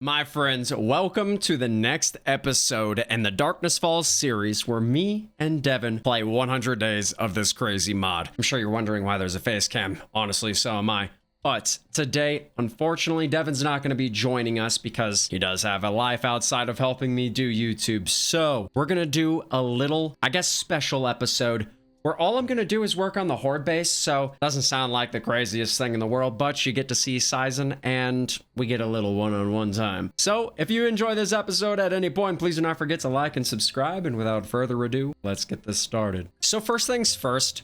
My friends, welcome to the next episode in the Darkness Falls series where me and Devin play 100 days of this crazy mod. I'm sure you're wondering why there's a face cam. Honestly, so am I. But today, unfortunately, Devin's not going to be joining us because he does have a life outside of helping me do YouTube. So we're going to do a little, I guess, special episode where all I'm going to do is work on the Horde base. So it doesn't sound like the craziest thing in the world, but you get to see Sizen and we get a little one-on-one time. So if you enjoy this episode at any point, please do not forget to like and subscribe. And without further ado, let's get this started. So first things first,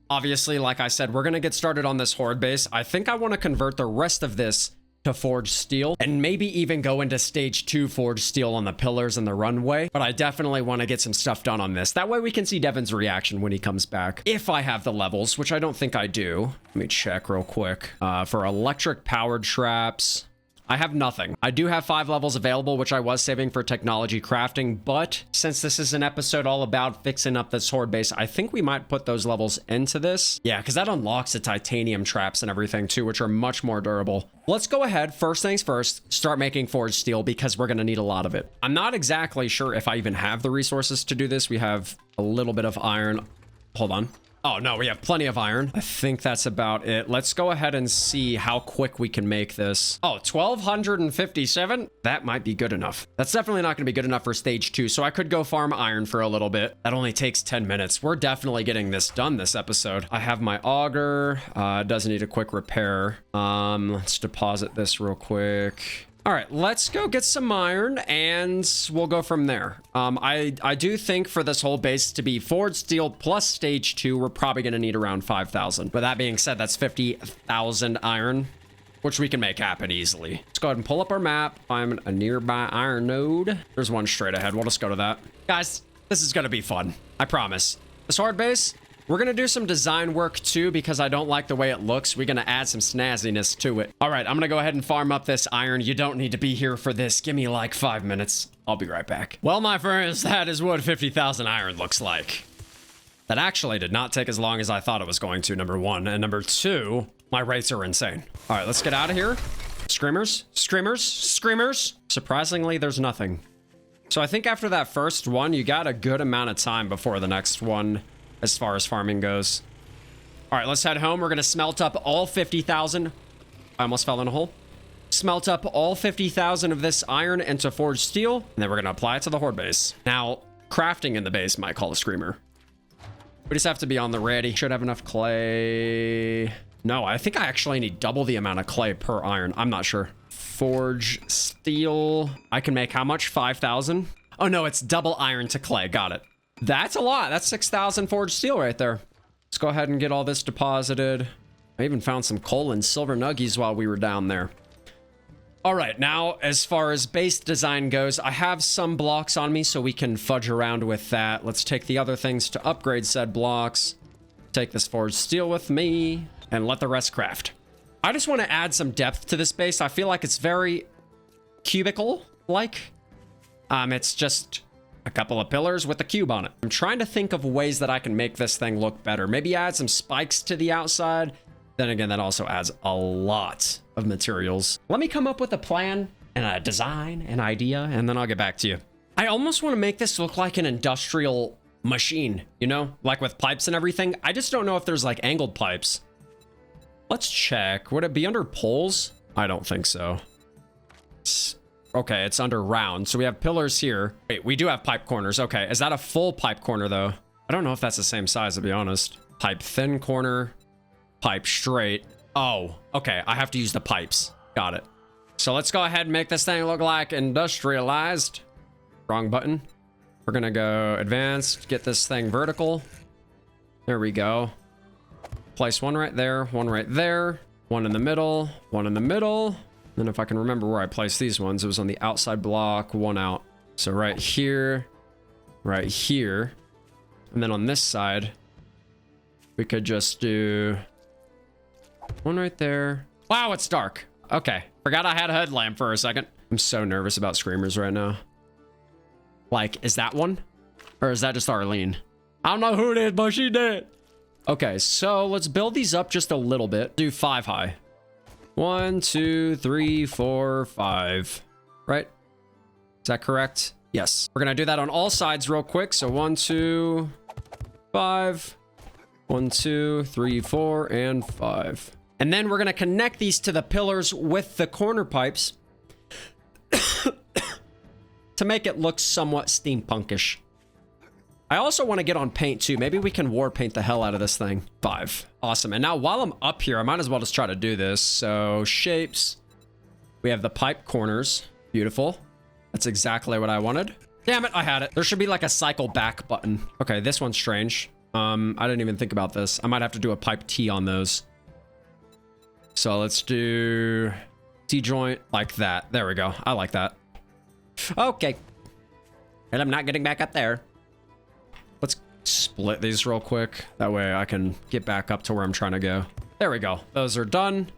obviously, like I said, we're going to get started on this Horde base. I think I want to convert the rest of this to forged steel and maybe even go into stage 2 forged steel on the pillars and the runway. But I definitely want to get some stuff done on this. That way we can see Devin's reaction when he comes back. If I have the levels, which I don't think I do. Let me check real quick. For electric powered traps, I have nothing. I do have 5 levels available, which I was saving for technology crafting, but since this is an episode all about fixing up this Horde base, I think we might put those levels into this. Yeah, because that unlocks the titanium traps and everything too, which are much more durable. Let's go ahead, first things first, start making forged steel because we're going to need a lot of it. I'm not exactly sure if I even have the resources to do this. We have a little bit of iron. Hold on. Oh, no, we have plenty of iron. I think that's about it. Let's go ahead and see how quick we can make this. Oh, 1,257? That might be good enough. That's definitely not going to be good enough for stage 2, so I could go farm iron for a little bit. That only takes 10 minutes. We're definitely getting this done this episode. I have my auger. Does need a quick repair. Let's deposit this real quick. All right, let's go get some iron and we'll go from there. I do think for this whole base to be forged steel plus stage 2, we're probably going to need around 5,000. But that being said, that's 50,000 iron, which we can make happen easily. Let's go ahead and pull up our map, find a nearby iron node. There's one straight ahead. We'll just go to that. Guys, this is going to be fun. I promise. This hard base, we're going to do some design work too because I don't like the way it looks. We're going to add some snazziness to it. All right, I'm going to go ahead and farm up this iron. You don't need to be here for this. Give me like 5 minutes. I'll be right back. Well, my friends, that is what 50,000 iron looks like. That actually did not take as long as I thought it was going to, number one. And number two, my rates are insane. All right, let's get out of here. Screamers, screamers, screamers. Surprisingly, there's nothing. So I think after that first one, you got a good amount of time before the next one as far as farming goes. All right, let's head home. We're going to smelt up all 50,000. I almost fell in a hole. Smelt up all 50,000 of this iron into forged steel, and then we're going to apply it to the Horde base. Now, crafting in the base might call a screamer. We just have to be on the ready. Should have enough clay. No, I think I actually need double the amount of clay per iron. I'm not sure. Forge steel. I can make how much? 5,000? Oh, no, it's double iron to clay. Got it. That's a lot. That's 6,000 forged steel right there. Let's go ahead and get all this deposited. I even found some coal and silver nuggies while we were down there. All right, now as far as base design goes, I have some blocks on me so we can fudge around with that. Let's take the other things to upgrade said blocks. Take this forged steel with me and let the rest craft. I just want to add some depth to this base. I feel like it's very cubicle-like. It's just a couple of pillars with a cube on it. I'm trying to think of ways that I can make this thing look better. Maybe add some spikes to the outside. Then again, that also adds a lot of materials. Let me come up with a plan and a design, an idea, and then I'll get back to you. I almost want to make this look like an industrial machine, you know, like with pipes and everything. I just don't know if there's like angled pipes. Let's check. Would it be under poles? I don't think so. Okay, it's under round. So we have pillars here. Wait, we do have pipe corners. Okay, is that a full pipe corner though? I don't know if that's the same size, to be honest. Pipe thin corner, pipe straight. Oh, okay, I have to use the pipes. Got it. So let's go ahead and make this thing look like industrialized. Wrong button. We're gonna go advanced, get this thing vertical. There we go. Place one right there, one right there, one in the middle, one in the middle. Then if I can remember where I placed these ones, it was on the outside block, one out. So right here, and then on this side, we could just do one right there. Wow, it's dark. Okay, forgot I had a headlamp for a second. I'm so nervous about screamers right now. Like, is that one? Or is that just Arlene? I don't know who it is, but she did. Okay, so let's build these up just a little bit. Do 5 high. 1, 2, 3, 4, 5. right? Is that correct? Yes. We're gonna do that on all sides real quick. So 1, 2, 5. 1, 2, 3, 4, and 5. And then we're gonna connect these to the pillars with the corner pipes to make it look somewhat steampunkish. I also want to get on paint too. Maybe we can war paint the hell out of this thing. 5. Awesome. And now while I'm up here, I might as well just try to do this. So shapes. We have the pipe corners. Beautiful. That's exactly what I wanted. Damn it, I had it. There should be like a cycle back button. Okay, this one's strange. I didn't even think about this. I might have to do a pipe T on those. So let's do T-joint like that. There we go. I like that. Okay. And I'm not getting back up there. Let's split these real quick. That way I can get back up to where I'm trying to go. There we go. Those are done.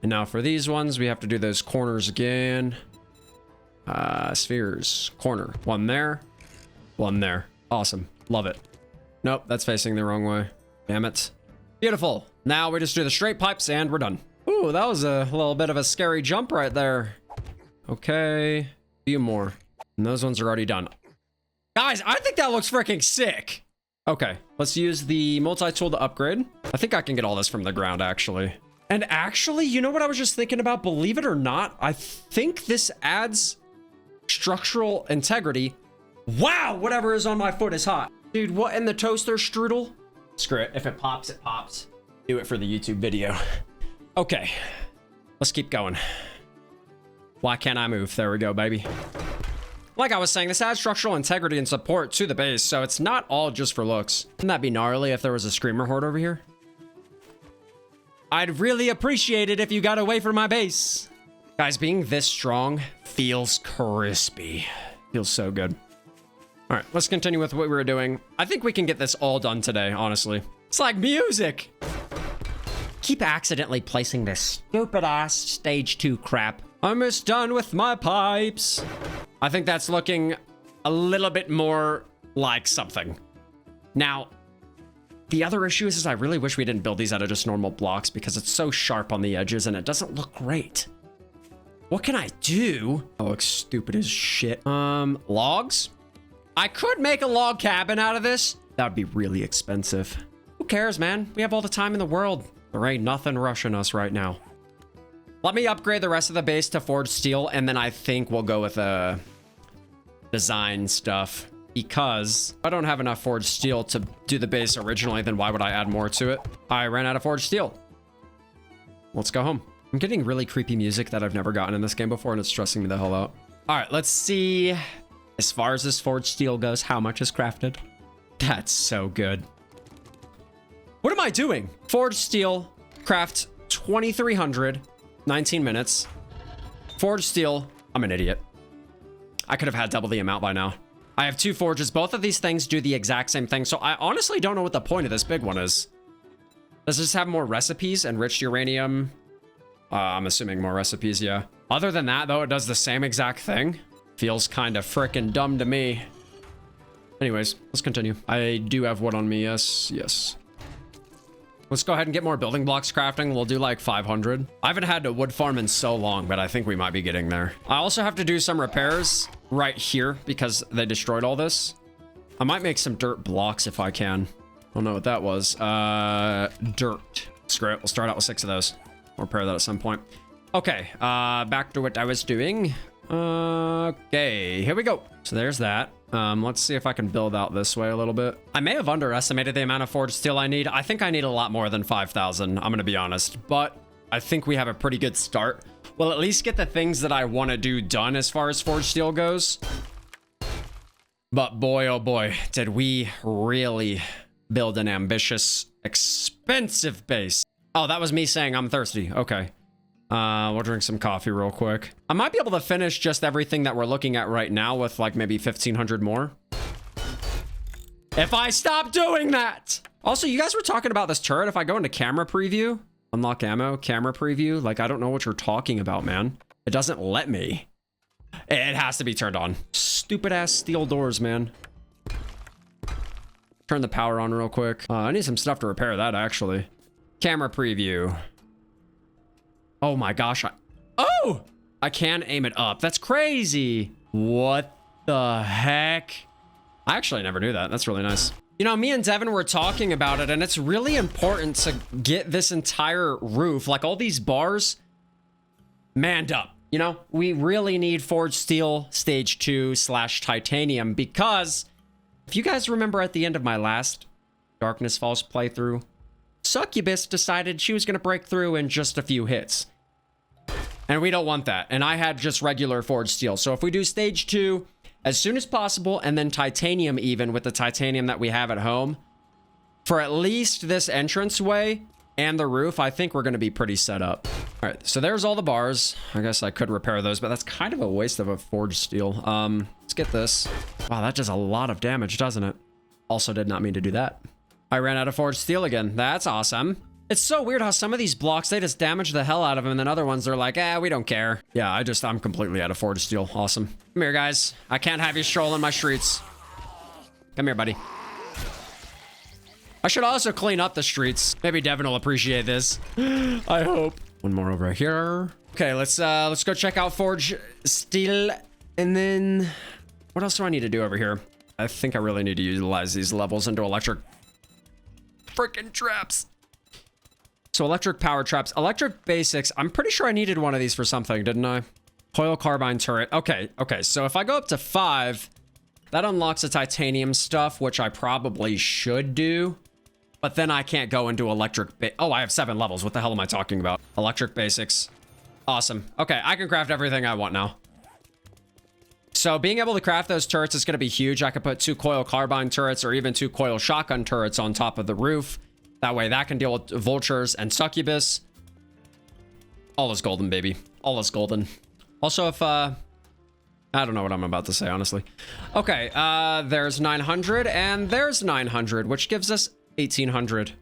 And now for these ones, we have to do those corners again. Spheres. Corner. One there. One there. Awesome. Love it. Nope, that's facing the wrong way. Damn it. Beautiful. Now we just do the straight pipes and we're done. Ooh, that was a little bit of a scary jump right there. Okay. Few more. And those ones are already done. Guys, I think that looks freaking sick. Okay, let's use the multi-tool to upgrade. I think I can get all this from the ground, actually. And actually, you know what I was just thinking about? Believe it or not, I think this adds structural integrity. Wow, whatever is on my foot is hot. Dude, what in the toaster strudel? Screw it. If it pops, it pops. Do it for the YouTube video. Okay, let's keep going. Why can't I move? There we go, baby. Like I was saying, this adds structural integrity and support to the base, so it's not all just for looks. Wouldn't that be gnarly if there was a screamer horde over here? I'd really appreciate it if you got away from my base. Guys, being this strong feels crispy. Feels so good. All right, let's continue with what we were doing. I think we can get this all done today, honestly. It's like music. Keep accidentally placing this stupid ass stage 2 crap. I'm almost done with my pipes. I think that's looking a little bit more like something. Now, the other issue is I really wish we didn't build these out of just normal blocks because it's so sharp on the edges and it doesn't look great. What can I do? Oh, looks stupid as shit. Logs? I could make a log cabin out of this. That would be really expensive. Who cares, man? We have all the time in the world. There ain't nothing rushing us right now. Let me upgrade the rest of the base to forged steel, and then I think we'll go with design stuff. Because I don't have enough forged steel to do the base originally, then why would I add more to it? I ran out of forged steel. Let's go home. I'm getting really creepy music that I've never gotten in this game before, and it's stressing me the hell out. All right, let's see. As far as this forged steel goes, how much is crafted? That's so good. What am I doing? Forged steel, craft 2,300, 19 minutes. Forged steel, I'm an idiot. I could have had double the amount by now. I have 2 forges. Both of these things do the exact same thing, so I honestly don't know what the point of this big one is. Does this have more recipes? Enriched uranium? I'm assuming more recipes, yeah. Other than that, though, it does the same exact thing. Feels kind of frickin' dumb to me. Anyways, let's continue. I do have wood on me, yes, yes. Let's go ahead and get more building blocks crafting. We'll do like 500. I haven't had a wood farm in so long, but I think we might be getting there. I also have to do some repairs right here because they destroyed all this. I might make some dirt blocks if I can. I don't know what that was. Dirt. Screw it. We'll start out with 6 of those. We'll repair that at some point. Okay, back to what I was doing. Okay, here we go. So there's that. Let's see if I can build out this way a little bit. I may have underestimated the amount of forged steel I need. I think I need a lot more than 5,000. I'm gonna be honest, but I think we have a pretty good start. We'll at least get the things that I want to do done as far as forged steel goes. But boy, oh boy, did we really build an ambitious, expensive base. Oh, that was me saying I'm thirsty. Okay. We'll drink some coffee real quick. I might be able to finish just everything that we're looking at right now with like maybe 1,500 more. If I stop doing that. Also, you guys were talking about this turret. If I go into camera preview, unlock ammo, camera preview, like I don't know what you're talking about, man. It doesn't let me. It has to be turned on. Stupid ass steel doors, man. Turn the power on real quick. I need some stuff to repair that actually. Camera preview. Oh my gosh. Oh! I can aim it up. That's crazy. What the heck? I actually never knew that. That's really nice. You know, me and Devin were talking about it, and it's really important to get this entire roof, like all these bars, manned up. You know, we really need forged steel stage 2/titanium because if you guys remember at the end of my last Darkness Falls playthrough, Succubus decided she was going to break through in just a few hits. And we don't want that. And I had just regular forged steel. So if we do stage 2 as soon as possible, and then titanium even with the titanium that we have at home, for at least this entranceway and the roof, I think we're going to be pretty set up. All right, so there's all the bars. I guess I could repair those, but that's kind of a waste of a forged steel. Let's get this. Wow, that does a lot of damage, doesn't it? Also did not mean to do that. I ran out of forged steel again. That's awesome. It's so weird how some of these blocks, they just damage the hell out of them, and then other ones, they're like, we don't care. Yeah, I'm completely out of forged steel. Awesome. Come here, guys. I can't have you strolling my streets. Come here, buddy. I should also clean up the streets. Maybe Devin will appreciate this. I hope. One more over here. Okay, let's go check out forged steel, and then what else do I need to do over here? I think I really need to utilize these levels into electric freaking traps. So electric power traps, electric basics. I'm pretty sure I needed one of these for something, didn't I? Coil carbine turret. Okay. So if I go up to 5, that unlocks the titanium stuff, which I probably should do. But then I can't go into electric. Oh, I have 7 levels. What the hell am I talking about? Electric basics. Awesome. Okay, I can craft everything I want now. So being able to craft those turrets is going to be huge. I could put 2 coil carbine turrets or even 2 coil shotgun turrets on top of the roof. That way that can deal with vultures and succubus. All is golden, baby. All is golden. Also, if, I don't know what I'm about to say, honestly. Okay, there's 900 and there's 900, which gives us 1,800.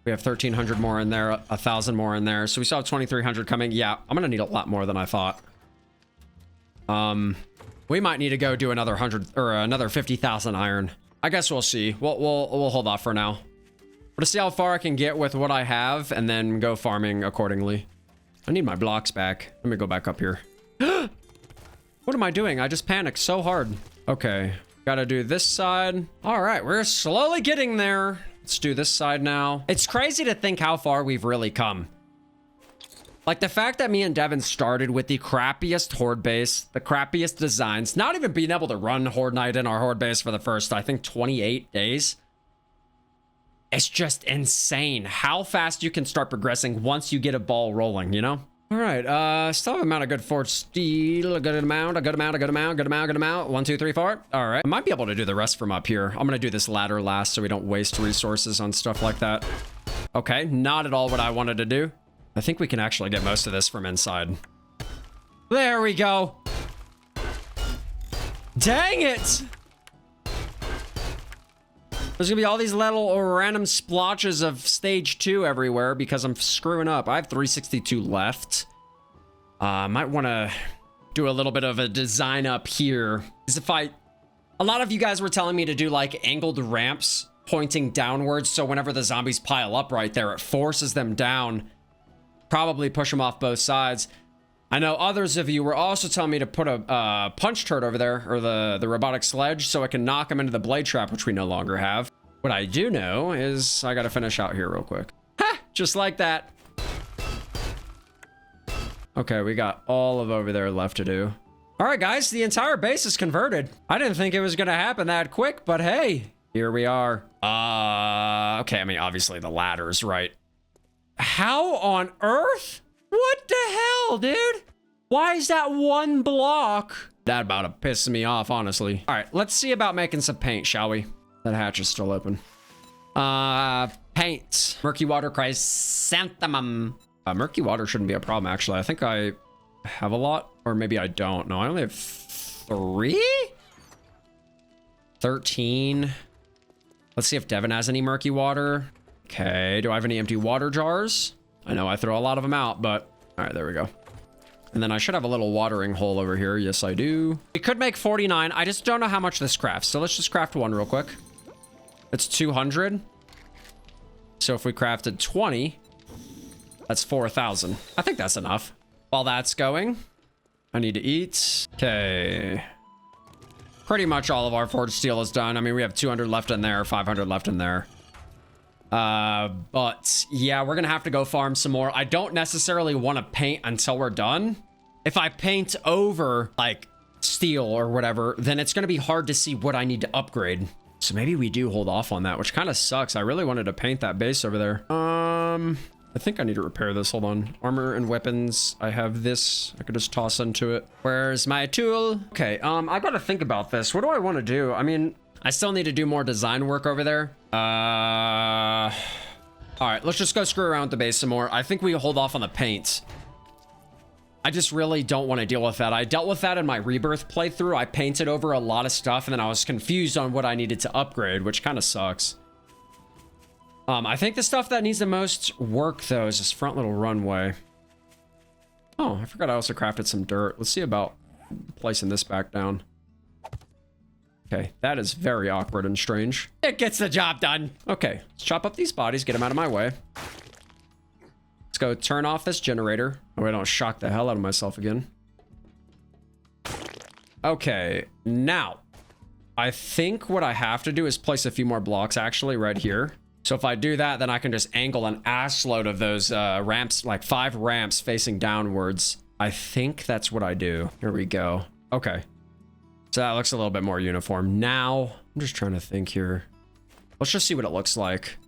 We have 1,300 more in there, 1,000 more in there. So we still have 2,300 coming. Yeah, I'm gonna need a lot more than I thought. We might need to go do another 100 or another 50,000 iron. I guess we'll see. We'll hold off for now. But to see how far I can get with what I have and then go farming accordingly. I need my blocks back. Let me go back up here. What am I doing? I just panicked so hard. Okay, gotta do this side. All right, we're slowly getting there. Let's do this side now. It's crazy to think how far we've really come. Like the fact that me and Devin started with the crappiest horde base, the crappiest designs, not even being able to run horde night in our horde base for the first, I think, 28 days. It's just insane how fast you can start progressing once you get a ball rolling, you know? All right, still have an amount of good forged steel, a good amount. 1, 2, 3, 4. All right, I might be able to do the rest from up here. I'm gonna do this ladder last so we don't waste resources on stuff like that. Okay, not at all what I wanted to do. I think we can actually get most of this from inside. There we go. Dang it! There's gonna be all these little random splotches of stage 2 everywhere because I'm screwing up. I have 362 left. Might want to do a little bit of a design up here. A lot of you guys were telling me to do like angled ramps pointing downwards, so whenever the zombies pile up right there, it forces them down. Probably push them off both sides. I know others of you were also telling me to put a punch turret over there, or the robotic sledge, so I can knock them into the blade trap, which we no longer have. What I do know is I gotta finish out here real quick. Ha! Just like that. Okay, we got all of over there left to do. All right, guys, the entire base is converted. I didn't think it was gonna happen that quick, but hey, here we are. Okay, I mean, obviously the ladders, right? How on earth? What the hell, dude? Why is that one block? That about to piss me off, honestly. All right, let's see about making some paint, shall we? That hatch is still open. Paint. Murky water chrysanthemum. Murky water shouldn't be a problem, actually. I think I have a lot, or maybe I don't. No, I only have 3? 13. Let's see if Devin has any murky water. Okay, do I have any empty water jars? I know I throw a lot of them out, but all right, there we go. And then I should have a little watering hole over here. Yes, I do. We could make 49. I just don't know how much this crafts. So let's just craft one real quick. It's 200. So if we crafted 20, that's 4,000. I think that's enough. While that's going, I need to eat. Okay. Pretty much all of our forged steel is done. I mean, we have 200 left in there, 500 left in there. But yeah, we're gonna have to go farm some more. I don't necessarily want to paint until we're done. If I paint over like steel or whatever, then it's gonna be hard to see what I need to upgrade. So maybe we do hold off on that, which kind of sucks. I really wanted to paint that base over there. I think I need to repair this. Hold on. Armor and weapons. I have this. I could just toss into it. Where's my tool? Okay, I gotta think about this. What do I want to do? I mean, I still need to do more design work over there. All right, let's just go screw around with the base some more. I think we hold off on the paint. I just really don't want to deal with that. I dealt with that in my Rebirth playthrough. I painted over a lot of stuff, and then I was confused on what I needed to upgrade, which kind of sucks. I think the stuff that needs the most work, though, is this front little runway. Oh, I forgot I also crafted some dirt. Let's see about placing this back down. Okay, that is very awkward and strange. It gets the job done. Okay, let's chop up these bodies, get them out of my way. Let's go turn off this generator. Oh, I don't shock the hell out of myself again. Okay, now, I think what I have to do is place a few more blocks, actually, right here. So if I do that, then I can just angle an ass load of those ramps, like 5 ramps facing downwards. I think that's what I do. Here we go. Okay. So that looks a little bit more uniform. Now, I'm just trying to think here. Let's just see what it looks like.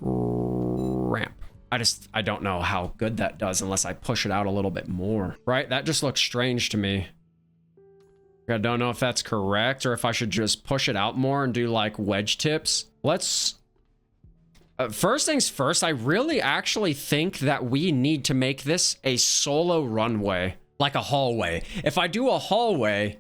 Ramp. I don't know how good that does unless I push it out a little bit more. Right? That just looks strange to me. I don't know if that's correct or if I should just push it out more and do like wedge tips. Let's... first things first, I really actually think that we need to make this a solo runway, like a hallway. If I do a hallway,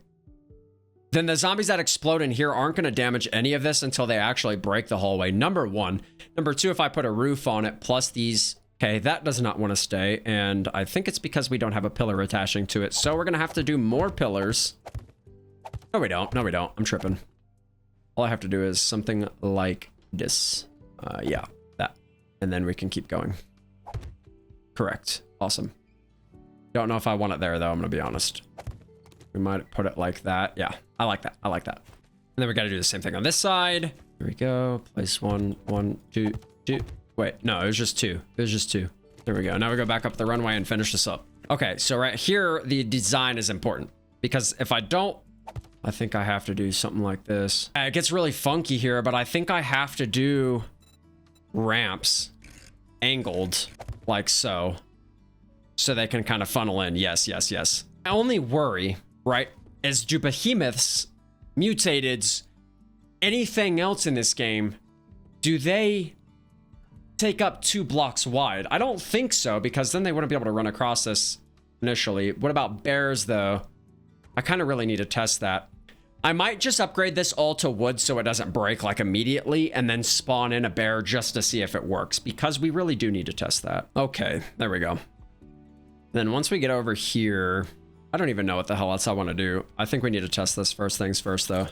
then the zombies that explode in here aren't going to damage any of this until they actually break the hallway. Number one. Number two, if I put a roof on it, plus these... Okay, that does not want to stay, and I think it's because we don't have a pillar attaching to it. So we're going to have to do more pillars. No, we don't. No, we don't. I'm tripping. All I have to do is something like this. Yeah, that. And then we can keep going. Correct. Awesome. Don't know if I want it there, though. I'm going to be honest. We might put it like that. Yeah, I like that. I like that. And then we got to do the same thing on this side. Here we go. Place one, two. Wait, no, it was just 2. It was just 2. There we go. Now we go back up the runway and finish this up. Okay, so right here, the design is important. Because if I don't... I think I have to do something like this. It gets really funky here, but I think I have to do ramps angled like so. So they can kind of funnel in. Yes, yes, yes. My only worry, right, is do behemoths, mutateds, anything else in this game, do they take up 2 blocks wide? I don't think so, because then they wouldn't be able to run across this initially. What about bears, though? I kind of really need to test that. I might just upgrade this all to wood so it doesn't break like immediately and then spawn in a bear just to see if it works, because we really do need to test that. Okay, there we go. Then once we get over here, I don't even know what the hell else I want to do. I think we need to test this first things first, though.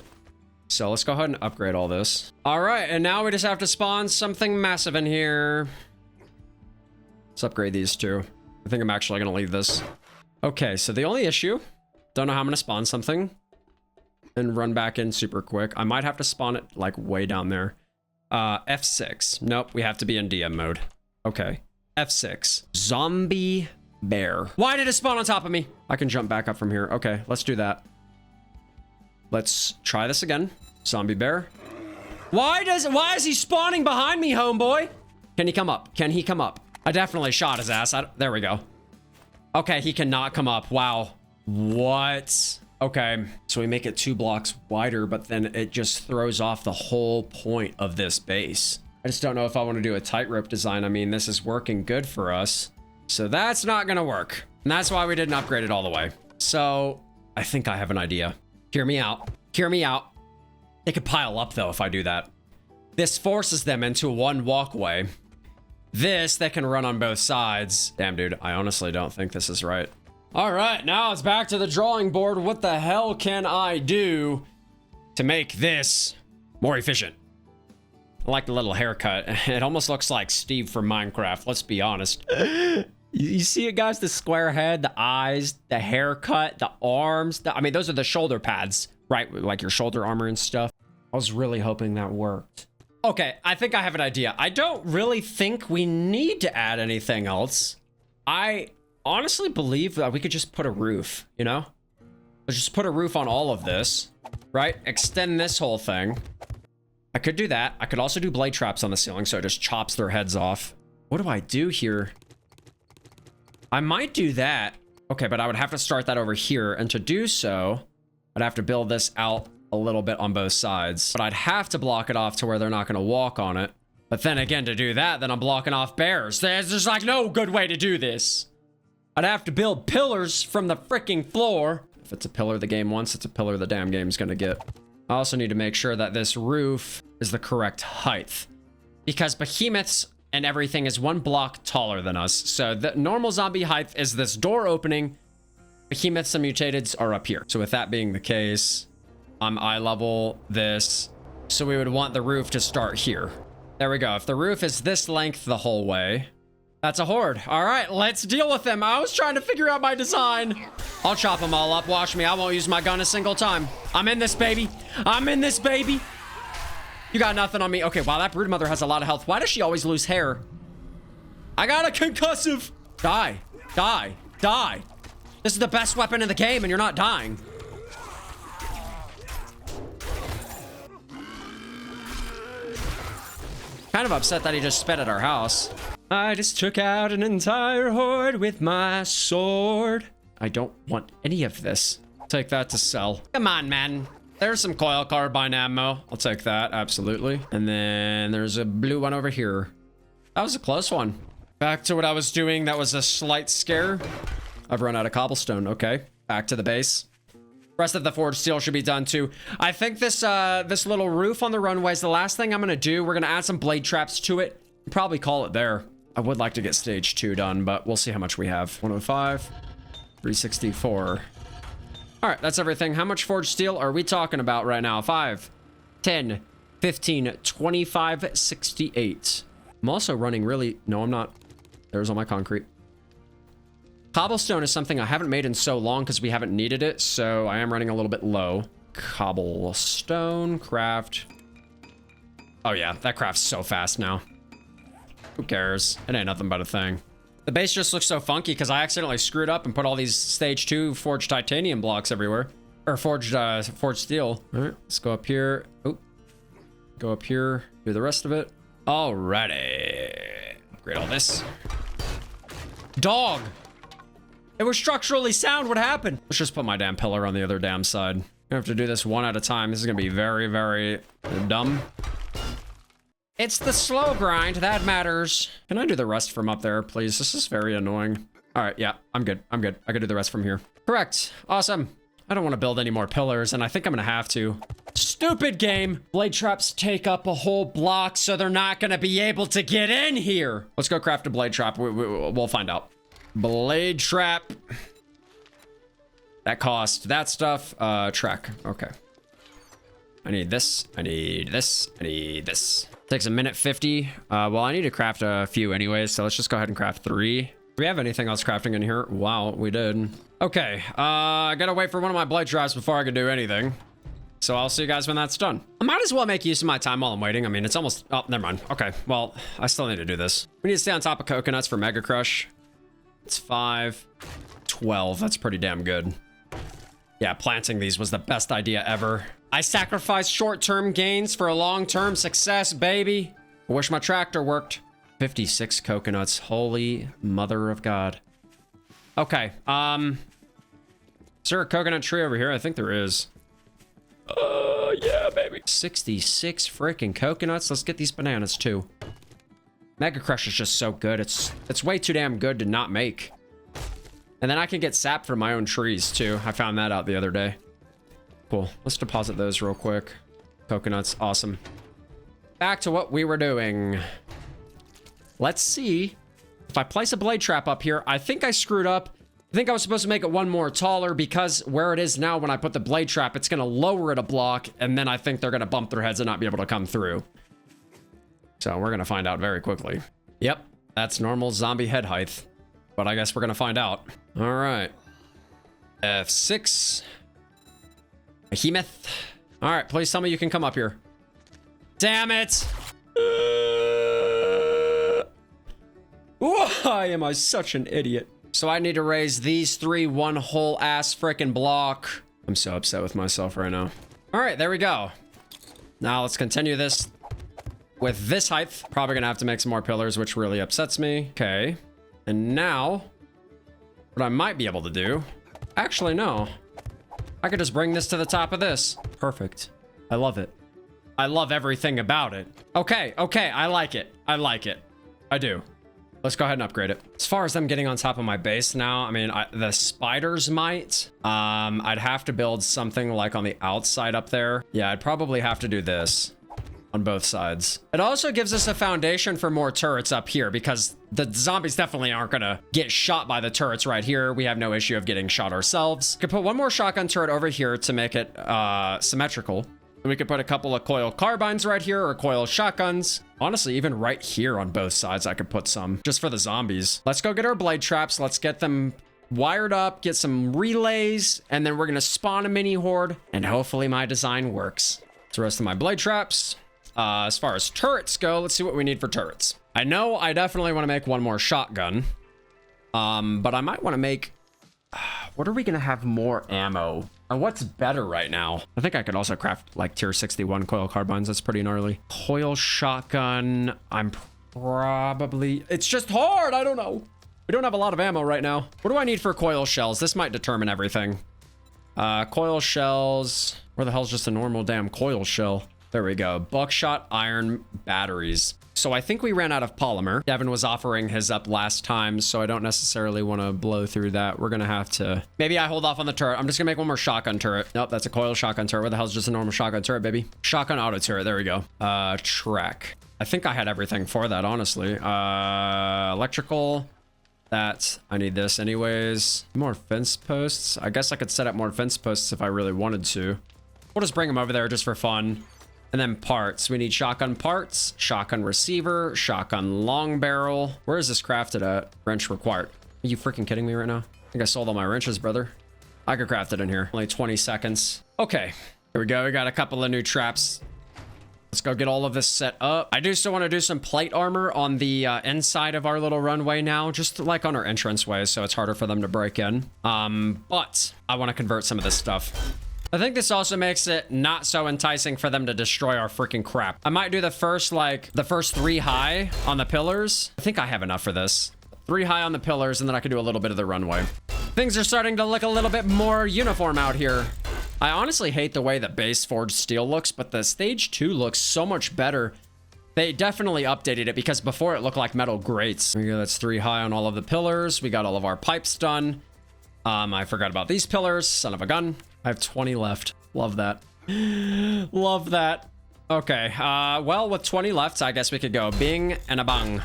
So let's go ahead and upgrade all this. All right, and now we just have to spawn something massive in here. Let's upgrade these 2. I think I'm actually going to leave this. Okay, so the only issue... Don't know how I'm going to spawn something and run back in super quick. I might have to spawn it like way down there. F6. Nope, we have to be in DM mode. Okay. F6. Zombie bear. Why did it spawn on top of me? I can jump back up from here. Okay, let's do that. Let's try this again. Zombie bear. Why is he spawning behind me, homeboy? Can he come up? Can he come up? I definitely shot his ass. There we go. Okay, he cannot come up. Wow. What? Okay, so we make it 2 blocks wider, but then it just throws off the whole point of this base. I just don't know if I want to do a tightrope design. I mean, this is working good for us. So that's not going to work. And that's why we didn't upgrade it all the way. So I think I have an idea. Hear me out. Hear me out. They could pile up, though, if I do that. This forces them into one walkway. This, they can run on both sides. Damn, dude, I honestly don't think this is right. All right, now it's back to the drawing board. What the hell can I do to make this more efficient? I like the little haircut. It almost looks like Steve from Minecraft, let's be honest. You see it, guys? The square head, the eyes, the haircut, the arms. I mean, those are the shoulder pads, right? Like your shoulder armor and stuff. I was really hoping that worked. Okay, I think I have an idea. I don't really think we need to add anything else. I honestly believe that we could just put a roof, you know? Let's just put a roof on all of this, right? Extend this whole thing. I could do that. I could also do blade traps on the ceiling, so it just chops their heads off. What do I do here? I might do that. Okay, but I would have to start that over here. And to do so, I'd have to build this out a little bit on both sides. But I'd have to block it off to where they're not going to walk on it. But then again, to do that, then I'm blocking off bears. There's just like no good way to do this. I'd have to build pillars from the freaking floor. If it's a pillar the game wants, it's a pillar the damn game's going to get. I also need to make sure that this roof is the correct height. Because behemoths and everything is 1 block taller than us. So the normal zombie height is this door opening. Behemoths and mutateds are up here. So with that being the case, I'm eye level this. So we would want the roof to start here. There we go. If the roof is this length the whole way, that's a horde. All right, let's deal with them. I was trying to figure out my design. I'll chop them all up. Watch me. I won't use my gun a single time. I'm in this, baby. I'm in this, baby. You got nothing on me. Okay, wow, that broodmother has a lot of health. Why does she always lose hair? I got a concussive. Die. Die. Die. This is the best weapon in the game, and you're not dying. Kind of upset that he just sped at our house. I just took out an entire horde with my sword. I don't want any of this. Take that to sell. Come on, man. There's some coil carbine ammo. I'll take that, absolutely. And then there's a blue one over here. That was a close one. Back to what I was doing. That was a slight scare. I've run out of cobblestone. Okay, back to the base. Rest of the forged steel should be done too. I think this this little roof on the runway is the last thing I'm gonna do. We're gonna add some blade traps to it. Probably call it there. I would like to get stage 2 done, but we'll see how much we have. 105, 364. All right, that's everything. How much forged steel are we talking about right now? 5, 10, 15, 25, 68. I'm also running really... No, I'm not. There's all my concrete. Cobblestone is something I haven't made in so long because we haven't needed it, so I am running a little bit low. Cobblestone, craft. Oh yeah, that crafts so fast now. Who cares? It ain't nothing but a thing. The base just looks so funky because I accidentally screwed up and put all these stage 2 forged titanium blocks everywhere. Or forged steel. All right, let's go up here. Oh, go up here. Do the rest of it. Alrighty. Upgrade all this. Dog! It was structurally sound. What happened? Let's just put my damn pillar on the other damn side. I have to do this one at a time. This is gonna be very, very dumb. It's the slow grind that matters. Can I do the rest from up there, please? This is very annoying. All right, yeah, I'm good. I'm good. I can do the rest from here. Correct. Awesome. I don't want to build any more pillars, and I think I'm gonna have to. Stupid game. Blade traps take up a whole block, so they're not gonna be able to get in here. Let's go craft a blade trap. We'll find out. Blade trap. That cost that stuff. Track. Okay. I need this. I need this. I need this. Takes a minute 50. Well, I need to craft a few anyways, so let's just go ahead and craft 3. Do we have anything else crafting in here? Wow, we did. Okay, I gotta wait for one of my blade traps before I can do anything. So I'll see you guys when that's done. I might as well make use of my time while I'm waiting. I mean, it's almost... Oh, never mind. Okay, well, I still need to do this. We need to stay on top of coconuts for Mega Crush. It's 5, 12. That's pretty damn good. Yeah, planting these was the best idea ever. I sacrificed short-term gains for a long-term success, baby. I wish my tractor worked. 56 coconuts. Holy mother of God. Okay, is there a coconut tree over here? I think there is. Yeah, baby. 66 freaking coconuts. Let's get these bananas too. Mega Crush is just so good. It's way too damn good to not make. And then I can get sap from my own trees too. I found that out the other day. Cool. Let's deposit those real quick. Coconuts. Awesome. Back to what we were doing. Let's see. If I place a blade trap up here, I think I screwed up. I think I was supposed to make it one more taller because where it is now, when I put the blade trap, it's going to lower it a block. And then I think they're going to bump their heads and not be able to come through. So we're going to find out very quickly. Yep. That's normal zombie head height. but I guess we're gonna find out. All right. F6. Behemoth. All right, please tell me you can come up here. Damn it! Why am I such an idiot? So I need to raise these three one whole ass freaking block. I'm so upset with myself right now. All right, there we go. Now let's continue this with this height. Probably gonna have to make some more pillars, which really upsets me. Okay. And now, what I might be able to do, actually, no. I could just bring this to the top of this. Perfect. I love it. I love everything about it. Okay, okay, I like it. I like it. I do. Let's go ahead and upgrade it. As far as them getting on top of my base now, I mean, the spiders might. I'd have to build something like on the outside up there. Yeah, I'd probably have to do this on both sides. It also gives us a foundation for more turrets up here because the zombies definitely aren't gonna get shot by the turrets right here. We have no issue of getting shot ourselves. Could put one more shotgun turret over here to make it symmetrical. And we could put a couple of coil carbines right here or coil shotguns. Honestly, even right here on both sides, I could put some just for the zombies. Let's go get our blade traps. Let's get them wired up, get some relays, and then we're gonna spawn a mini horde, and hopefully my design works. That's the rest of my blade traps. As far as turrets go, let's see what we need for turrets. I know I definitely want to make one more shotgun, but I might want to make... what are we gonna have more ammo? Or what's better right now? I think I could also craft like tier 61 coil carbines. That's pretty gnarly. Coil shotgun. I'm probably... It's just hard. I don't know. We don't have a lot of ammo right now. What do I need for coil shells? This might determine everything. Coil shells. Where the hell's just a normal damn coil shell? There we go. Buckshot iron batteries. So I think we ran out of polymer. Devin was offering his up last time, so I don't necessarily want to blow through that. We're going to have to... Maybe I hold off on the turret. I'm just going to make one more shotgun turret. Nope, that's a coil shotgun turret. Where the hell's just a normal shotgun turret, baby? Shotgun auto turret. There we go. Track. I think I had everything for that, honestly. Electrical. That. I need this anyways. More fence posts. I guess I could set up more fence posts if I really wanted to. We'll just bring them over there just for fun. And then parts. We need shotgun parts, shotgun receiver, shotgun long barrel. Where is this crafted at? Wrench required. Are you freaking kidding me right now? I think I sold all my wrenches, brother. I could craft it in here. Only 20 seconds. Okay. Here we go. We got a couple of new traps. Let's go get all of this set up. I do still want to do some plate armor on the inside of our little runway now, just like on our entranceway, so it's harder for them to break in. But I want to convert some of this stuff. I think this also makes it not so enticing for them to destroy our freaking crap. I might do the first 3 high on the pillars. I think I have enough for this. 3 high on the pillars, and then I can do a little bit of the runway. Things are starting to look a little bit more uniform out here. I honestly hate the way the base forged steel looks, but the stage 2 looks so much better. They definitely updated it because before it looked like metal grates. There we go, that's 3 high on all of the pillars. We got all of our pipes done. I forgot about these pillars, son of a gun. I have 20 left. Love that. Love that. Okay, well, with 20 left, I guess we could go bing and a bang.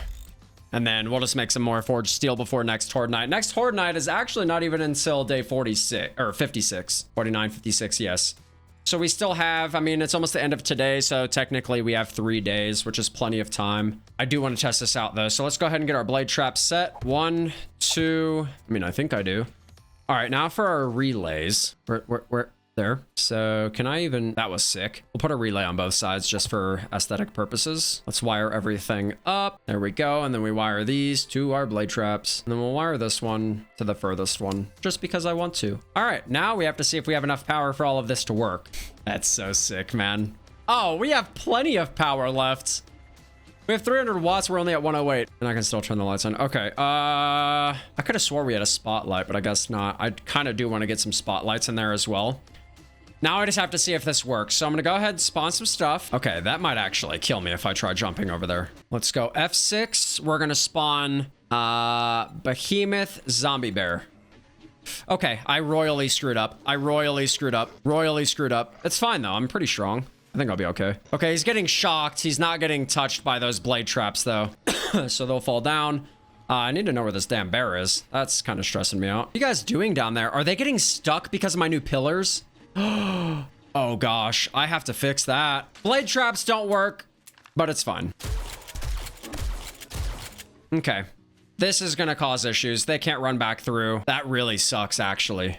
And then we'll just make some more forged steel before next Horde night. Next Horde night is actually not even until day 46, or 56. 49, 56, yes. So we still have, I mean, it's almost the end of today, so technically we have 3 days, which is plenty of time. I do want to test this out, though. So let's go ahead and get our blade traps set. 1, 2, I mean, I think I do. All right, now for our relays. Where there. So can I even, that was sick. We'll put a relay on both sides just for aesthetic purposes. Let's wire everything up. There we go. And then we wire these to our blade traps. And then we'll wire this one to the furthest one just because I want to. All right, now we have to see if we have enough power for all of this to work. That's so sick, man. Oh, we have plenty of power left. We have 300 watts. We're only at 108. And I can still turn the lights on. Okay. I could have swore we had a spotlight, but I guess not. I kind of do want to get some spotlights in there as well. Now I just have to see if this works. So I'm going to go ahead and spawn some stuff. Okay, that might actually kill me if I try jumping over there. Let's go F6. We're going to spawn Behemoth Zombie Bear. Okay, I royally screwed up. Royally screwed up. It's fine, though. I'm pretty strong. I think I'll be okay. Okay, he's getting shocked. He's not getting touched by those blade traps, though. So they'll fall down. I need to know where this damn bear is. That's kind of stressing me out. What are you guys doing down there? Are they getting stuck because of my new pillars? Oh, gosh. I have to fix that. Blade traps don't work, but it's fine. Okay. This is gonna cause issues. They can't run back through. That really sucks, actually.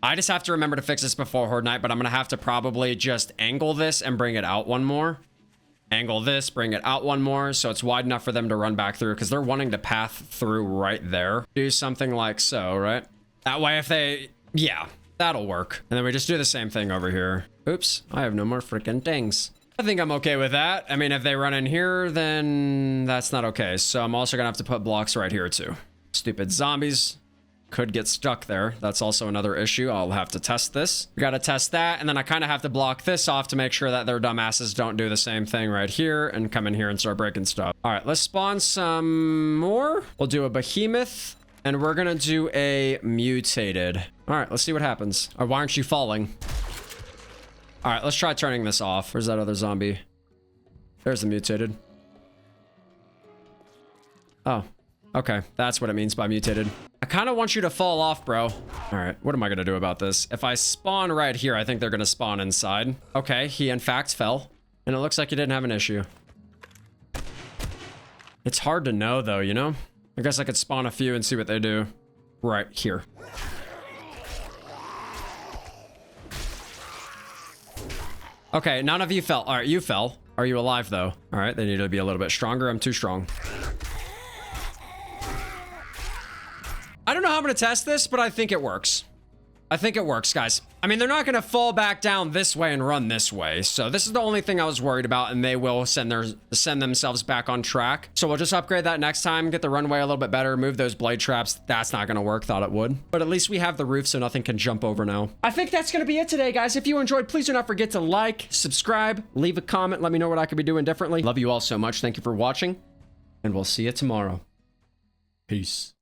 I just have to remember to fix this before Horde Night, but I'm gonna have to probably just angle this and bring it out one more. Angle this, bring it out one more, so it's wide enough for them to run back through, because they're wanting to path through right there. Do something like so, right? That way if they... yeah, that'll work. And then we just do the same thing over here. Oops, I have no more freaking things. I think I'm okay with that. I mean, if they run in here, then that's not okay. So I'm also gonna have to put blocks right here too. Stupid zombies could get stuck there. That's also another issue. I'll have to test this. We gotta test that, and then I kind of have to block this off to make sure that their dumbasses don't do the same thing right here and come in here and start breaking stuff. All right, let's spawn some more. We'll do a behemoth, and we're gonna do a mutated. All right, let's see what happens. Or why aren't you falling? All right, let's try turning this off. Where's that other zombie? There's the mutated. Oh, okay. That's what it means by mutated. I kind of want you to fall off, bro. All right, what am I going to do about this? If I spawn right here, I think they're going to spawn inside. Okay, he in fact fell. And it looks like he didn't have an issue. It's hard to know, though, you know? I guess I could spawn a few and see what they do. Right here. Okay, none of you fell. All right, you fell. Are you alive, though? All right, they need to be a little bit stronger. I'm too strong. I don't know how I'm going to test this, but I think it works. I think it works, guys. I mean, they're not going to fall back down this way and run this way. So this is the only thing I was worried about, and they will send themselves back on track. So we'll just upgrade that next time, get the runway a little bit better, move those blade traps. That's not going to work. Thought it would. But at least we have the roof so nothing can jump over now. I think that's going to be it today, guys. If you enjoyed, please do not forget to like, subscribe, leave a comment. Let me know what I could be doing differently. Love you all so much. Thank you for watching, and we'll see you tomorrow. Peace.